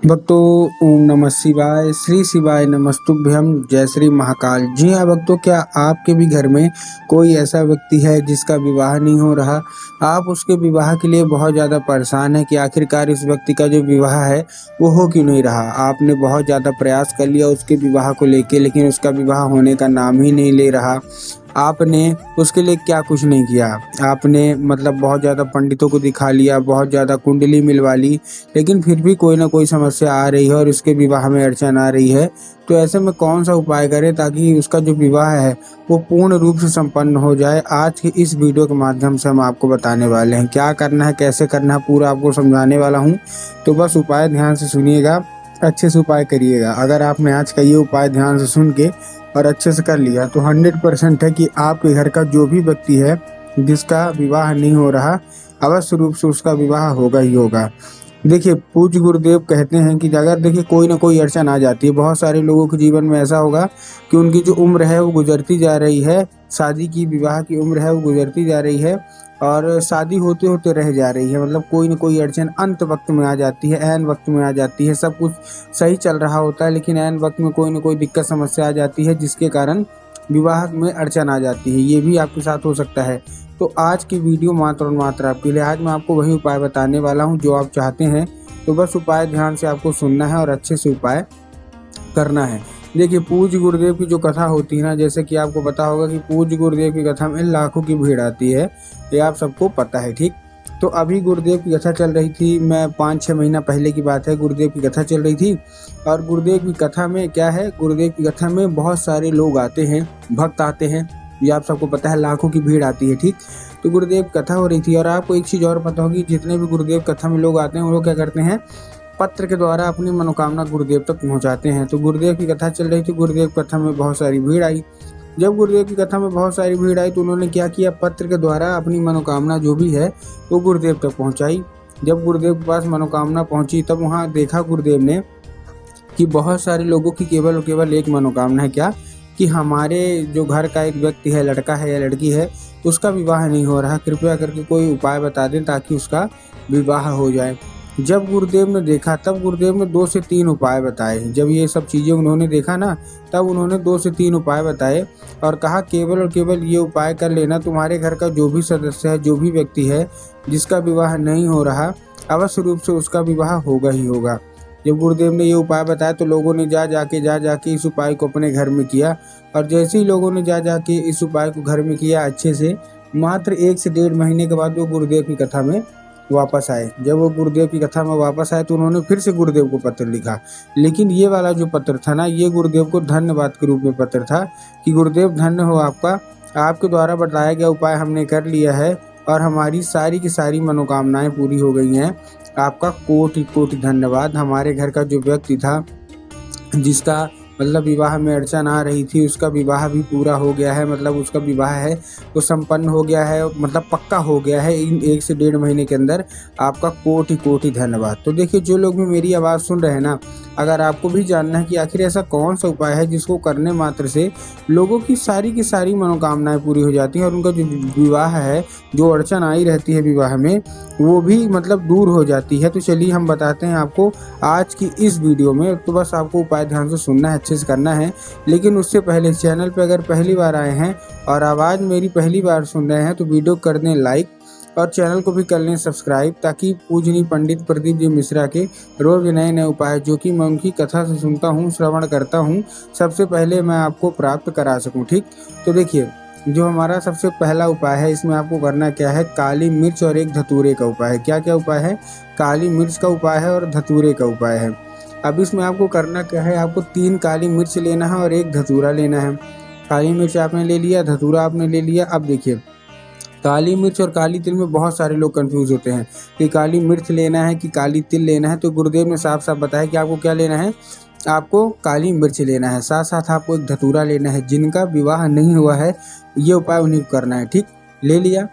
भक्तों, ओम नमः शिवाय। श्री शिवाय नमस्तुभ्यम। जय श्री महाकाल। जी हाँ भक्तों, क्या आपके भी घर में कोई ऐसा व्यक्ति है जिसका विवाह नहीं हो रहा? आप उसके विवाह के लिए बहुत ज़्यादा परेशान है कि आखिरकार इस व्यक्ति का जो विवाह है वो हो क्यों नहीं रहा। आपने बहुत ज़्यादा प्रयास कर लिया उसके विवाह को लेके, लेकिन उसका विवाह होने का नाम ही नहीं ले रहा। आपने उसके लिए क्या कुछ नहीं किया। आपने मतलब बहुत ज़्यादा पंडितों को दिखा लिया, बहुत ज़्यादा कुंडली मिलवा ली, लेकिन फिर भी कोई ना कोई समस्या आ रही है और उसके विवाह में अड़चन आ रही है। तो ऐसे में कौन सा उपाय करें ताकि उसका जो विवाह है वो पूर्ण रूप से संपन्न हो जाए। आज की इस वीडियो के माध्यम से हम आपको बताने वाले हैं क्या करना है, कैसे करना है, पूरा आपको समझाने वाला हूँ। तो बस उपाय ध्यान से सुनिएगा, अच्छे से उपाय करिएगा। अगर आपने आज का ये उपाय ध्यान से सुन के और अच्छे से कर लिया तो 100% है कि आपके घर का जो भी व्यक्ति है जिसका विवाह नहीं हो रहा, अवश्य रूप से उसका विवाह होगा ही होगा। देखिए, पूज्य गुरुदेव कहते हैं कि अगर देखिए कोई ना कोई अड़चन आ जाती है, बहुत सारे लोगों के जीवन में ऐसा होगा कि उनकी जो उम्र है वो गुजरती जा रही है, शादी की विवाह की उम्र है वो गुजरती जा रही है और शादी होते होते रह जा रही है। मतलब कोई ना कोई अड़चन अंत वक्त में आ जाती है, ऐन वक्त में आ जाती है। सब कुछ सही चल रहा होता है लेकिन ऐन वक्त में कोई ना कोई दिक्कत समस्या आ जाती है जिसके कारण विवाह में अड़चन आ जाती है। ये भी आपके साथ हो सकता है। तो आज की वीडियो मात्र और मात्र आपके लिए। आज मैं आपको वही उपाय बताने वाला हूँ जो आप चाहते हैं। तो बस उपाय ध्यान से आपको सुनना है और अच्छे से उपाय करना है। देखिए, पूज्य गुरुदेव की जो कथा होती है ना, जैसे कि आपको पता होगा कि पूज्य गुरुदेव की कथा में लाखों की भीड़ आती है, ये आप सबको पता है, ठीक। तो अभी गुरुदेव की कथा चल रही थी, मैं 5-6 महीना पहले की बात है, गुरुदेव की कथा चल रही थी। और गुरुदेव की कथा में क्या है, गुरुदेव की कथा में बहुत सारे लोग आते हैं, भक्त आते हैं, ये आप सबको पता है, लाखों की भीड़ आती है, ठीक। तो गुरुदेव कथा हो रही थी और आपको एक चीज़ और पता होगी, जितने भी गुरुदेव कथा में लोग आते हैं वो लोग क्या करते हैं, पत्र के द्वारा अपनी मनोकामना गुरुदेव तक पहुंचाते हैं। तो गुरुदेव की कथा चल रही थी, गुरुदेव कथा में बहुत सारी भीड़ आई। जब गुरुदेव की कथा में बहुत सारी भीड़ आई तो उन्होंने क्या किया, पत्र के द्वारा अपनी मनोकामना जो भी है वो गुरुदेव तक पहुंचाई। जब गुरुदेव के पास मनोकामना पहुंची तब वहाँ देखा गुरुदेव ने कि बहुत सारे लोगों की केवल और केवल एक मनोकामना है, क्या, कि हमारे जो घर का एक व्यक्ति है, लड़का है या लड़की है, उसका विवाह नहीं हो रहा, कृपया करके कोई उपाय बता दें ताकि उसका विवाह हो जाए। जब गुरुदेव ने देखा तब गुरुदेव ने 2 से 3 उपाय बताए। जब ये सब चीज़ें उन्होंने देखा ना, तब उन्होंने 2 से 3 उपाय बताए और कहा केवल और केवल ये उपाय कर लेना, तुम्हारे घर का जो भी सदस्य है, जो भी व्यक्ति है जिसका विवाह नहीं हो रहा, अवश्य रूप से उसका विवाह होगा ही होगा। जब गुरुदेव ने ये उपाय बताया तो लोगों ने जा जाके इस उपाय को अपने घर में किया। और जैसे ही लोगों ने जा जाके इस उपाय को घर में किया अच्छे से, मात्र 1 से 1.5 महीने के बाद वो गुरुदेव की कथा में वापस आए। जब वो गुरुदेव की कथा में वापस आए तो उन्होंने फिर से गुरुदेव को पत्र लिखा, लेकिन ये वाला जो पत्र था ना, ये गुरुदेव को धन्यवाद के रूप में पत्र था कि गुरुदेव धन्य हो आपका, आपके द्वारा बताया गया उपाय हमने कर लिया है और हमारी सारी की सारी मनोकामनाएं पूरी हो गई हैं। आपका कोटि कोटि धन्यवाद। हमारे घर का जो व्यक्ति था जिसका मतलब विवाह में अड़चन आ रही थी, उसका विवाह भी पूरा हो गया है। मतलब उसका विवाह है वो संपन्न हो गया है, मतलब पक्का हो गया है इन 1 से 1.5 महीने के अंदर। आपका कोटि कोटि धन्यवाद। तो देखिए, जो लोग भी मेरी आवाज़ सुन रहे हैं ना, अगर आपको भी जानना है कि आखिर ऐसा कौन सा उपाय है जिसको करने मात्र से लोगों की सारी मनोकामनाएं पूरी हो जाती हैं और उनका जो विवाह है, जो अड़चन आई रहती है विवाह में, वो भी मतलब दूर हो जाती है। तो चलिए हम बताते हैं आपको आज की इस वीडियो में। तो बस आपको उपाय ध्यान से सुनना है, अच्छे से करना है। लेकिन उससे पहले चैनल पर अगर पहली बार आए हैं और आवाज़ मेरी पहली बार सुन रहे हैं तो वीडियो कर दें लाइक और चैनल को भी कर लें सब्सक्राइब, ताकि पूजनीय पंडित प्रदीप जी मिश्रा के रोज नए नए उपाय जो कि मैं उनकी कथा से सुनता हूँ, श्रवण करता हूँ, सबसे पहले मैं आपको प्राप्त करा सकूँ, ठीक। तो देखिए, जो हमारा सबसे पहला उपाय है, इसमें आपको करना क्या है, काली मिर्च और एक धतूरे का उपाय है। क्या क्या उपाय है, काली मिर्च का उपाय है और धतूरे का उपाय है। अब इसमें आपको करना क्या है, आपको 3 काली मिर्च लेना है और 1 धतूरा लेना है। काली मिर्च आपने ले लिया, धतूरा आपने ले लिया। अब देखिए, काली मिर्च और काली तिल में बहुत सारे लोग कंफ्यूज होते हैं कि काली मिर्च लेना है कि काली तिल लेना है। तो गुरुदेव ने साफ साफ बताया कि आपको क्या लेना है, आपको काली मिर्च लेना है, साथ साथ आपको एक धतूरा लेना है। जिनका विवाह नहीं हुआ है ये उपाय उन्हीं को करना है, ठीक। ले लिया,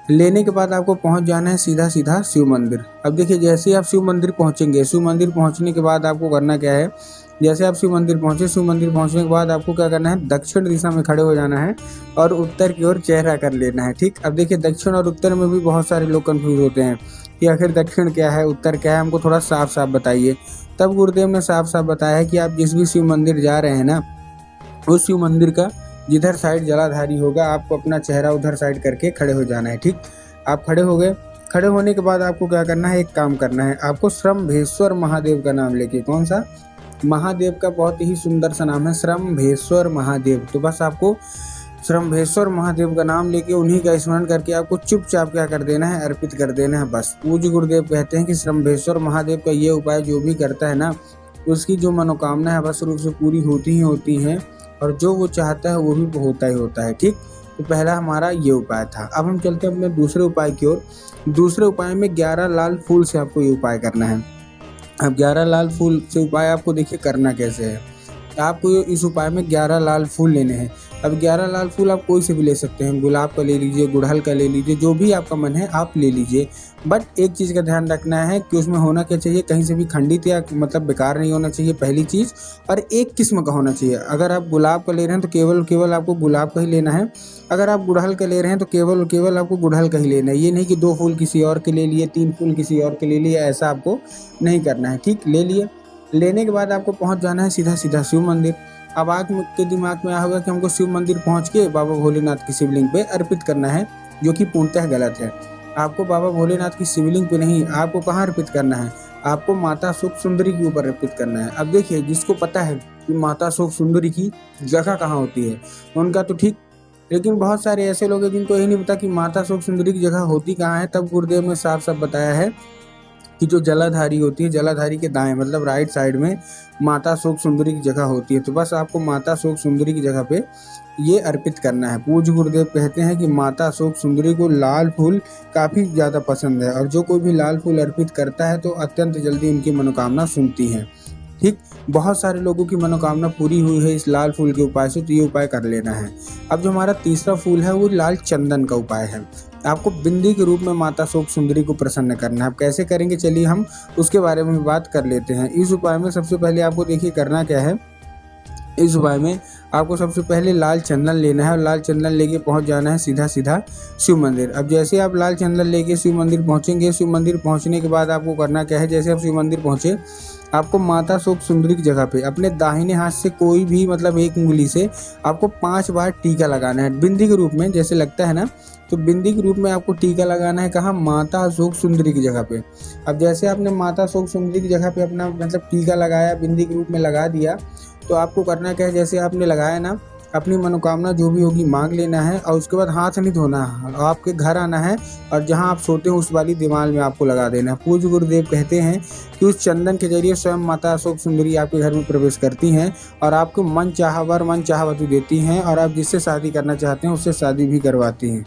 लेने के बाद आपको पहुंच जाना है सीधा सीधा शिव मंदिर। अब देखिए, जैसे ही आप शिव मंदिर पहुंचेंगे, शिव मंदिर पहुंचने के बाद आपको करना क्या है, जैसे आप शिव मंदिर पहुंचे, शिव मंदिर पहुंचने के बाद आपको क्या करना है, दक्षिण दिशा में खड़े हो जाना है और उत्तर की ओर चेहरा कर लेना है, ठीक। अब देखिए, दक्षिण और उत्तर में भी बहुत सारे लोग कंफ्यूज होते हैं कि आखिर दक्षिण क्या है, उत्तर क्या है, हमको थोड़ा साफ साफ बताइए। तब गुरुदेव ने साफ साफ बताया है कि आप जिस भी शिव मंदिर जा रहे हैं ना, उस शिव मंदिर का जिधर साइड जलाधारी होगा आपको अपना चेहरा उधर साइड करके खड़े हो जाना है। ठीक, आप खड़े हो गए। खड़े होने के बाद आपको क्या करना है, एक काम करना है, आपको श्रम्भेश्वर महादेव का नाम लेके, कौन सा, महादेव का बहुत ही सुंदर सा नाम है श्रम्भेश्वर महादेव। तो बस आपको श्रम्भेश्वर महादेव का नाम लेके उन्हीं का स्मरण करके आपको चुपचाप क्या कर देना है, अर्पित कर देना है बस। पूज्य गुरुदेव कहते हैं कि श्रम्भेश्वर महादेव का ये उपाय जो भी करता है ना, उसकी जो मनोकामना है बस रूप से पूरी होती ही होती है, और जो वो चाहता है वो भी होता ही होता है। ठीक, तो पहला हमारा ये उपाय था। अब हम चलते हैं अपने दूसरे उपाय की ओर। दूसरे उपाय में 11 लाल फूल से आपको ये उपाय करना है। अब 11 लाल फूल से उपाय आपको देखिए करना कैसे है। आपको इस उपाय में 11 लाल फूल लेने हैं। अब 11 लाल फूल आप कोई से भी ले सकते हैं, गुलाब का ले लीजिए, गुड़हल का ले लीजिए, जो भी आपका मन है आप ले लीजिए। बट एक चीज़ का ध्यान रखना है कि उसमें होना क्या चाहिए, कहीं से भी खंडित या मतलब बेकार नहीं होना चाहिए, पहली चीज़, और एक किस्म का होना चाहिए। अगर आप गुलाब का ले रहे हैं तो केवल आपको गुलाब का ही लेना है। अगर आप गुड़हल का ले रहे हैं तो केवल आपको गुड़हल का ही लेना है। ये नहीं कि 2 फूल किसी और के ले लिए, 3 फूल किसी और के ले लिए, ऐसा आपको नहीं करना है। ठीक, ले लिए। लेने के बाद आपको पहुंच जाना है सीधा सीधा शिव मंदिर। अब आपके दिमाग में आया होगा कि हमको शिव मंदिर पहुंच के बाबा भोलेनाथ की शिवलिंग पे अर्पित करना है, जो कि पूर्णतः गलत है। आपको बाबा भोलेनाथ की शिवलिंग पे नहीं, आपको कहाँ अर्पित करना है, आपको माता सुख सुंदरी के ऊपर अर्पित करना है। अब देखिए, जिसको पता है कि माता सुख सुंदरी की जगह कहाँ होती है उनका तो ठीक, लेकिन बहुत सारे ऐसे लोग हैं जिनको यही नहीं पता कि माता सुख सुंदरी की जगह होती कहाँ है। तब गुरुदेव ने साफ साफ बताया है कि जो जलाधारी होती है, जलाधारी के दाएं मतलब राइट साइड में माता शोक सुंदरी की जगह होती है। तो बस आपको माता शोक सुंदरी की जगह पे ये अर्पित करना है। पूज्य गुरुदेव कहते हैं कि माता शोक सुंदरी को लाल फूल काफ़ी ज़्यादा पसंद है, और जो कोई भी लाल फूल अर्पित करता है तो अत्यंत जल्दी उनकी मनोकामना सुनती है। ठीक, बहुत सारे लोगों की मनोकामना पूरी हुई है इस लाल फूल के उपाय से, तो ये उपाय कर लेना है। अब जो हमारा तीसरा फूल है वो लाल चंदन का उपाय है। आपको बिंदी के रूप में माता शोक सुंदरी को प्रसन्न करना है। अब कैसे करेंगे, चलिए हम उसके बारे में बात कर लेते हैं। इस उपाय में सबसे पहले आपको देखिए करना क्या है। इस उपाय में आपको सबसे पहले लाल चंदन लेना है, और लाल चंदन लेके पहुंच जाना है सीधा सीधा शिव मंदिर। अब जैसे आप लाल चंदन लेके शिव मंदिर पहुंचेंगे, शिव मंदिर पहुंचने के बाद आपको करना क्या है, जैसे आप शिव मंदिर पहुंचे आपको माता शोक सुंदरी की जगह पे अपने दाहिने हाथ से कोई भी मतलब एक उंगली से आपको 5 बार टीका लगाना है, बिंदी के रूप में जैसे लगता है ना, तो बिंदी के रूप में आपको टीका लगाना है। कहाँ, माता शोक सुंदरी की जगह पे। अब जैसे आपने माता शोक सुंदरी की जगह पे अपना मतलब टीका लगाया, बिंदी के रूप में लगा दिया, तो आपको करना क्या है, जैसे आपने लगाया ना, अपनी मनोकामना जो भी होगी मांग लेना है, और उसके बाद हाथ नहीं धोना है, आपके घर आना है और जहां आप सोते हैं उस वाली दीवार में आपको लगा देना है। पूज्य गुरुदेव कहते हैं कि उस चंदन के जरिए स्वयं माता अशोक सुंदरी आपके घर में प्रवेश करती हैं और आपको मन चाहा वर मन चाहा वधु देती हैं, और आप जिससे शादी करना चाहते हैं उससे शादी भी करवाती हैं।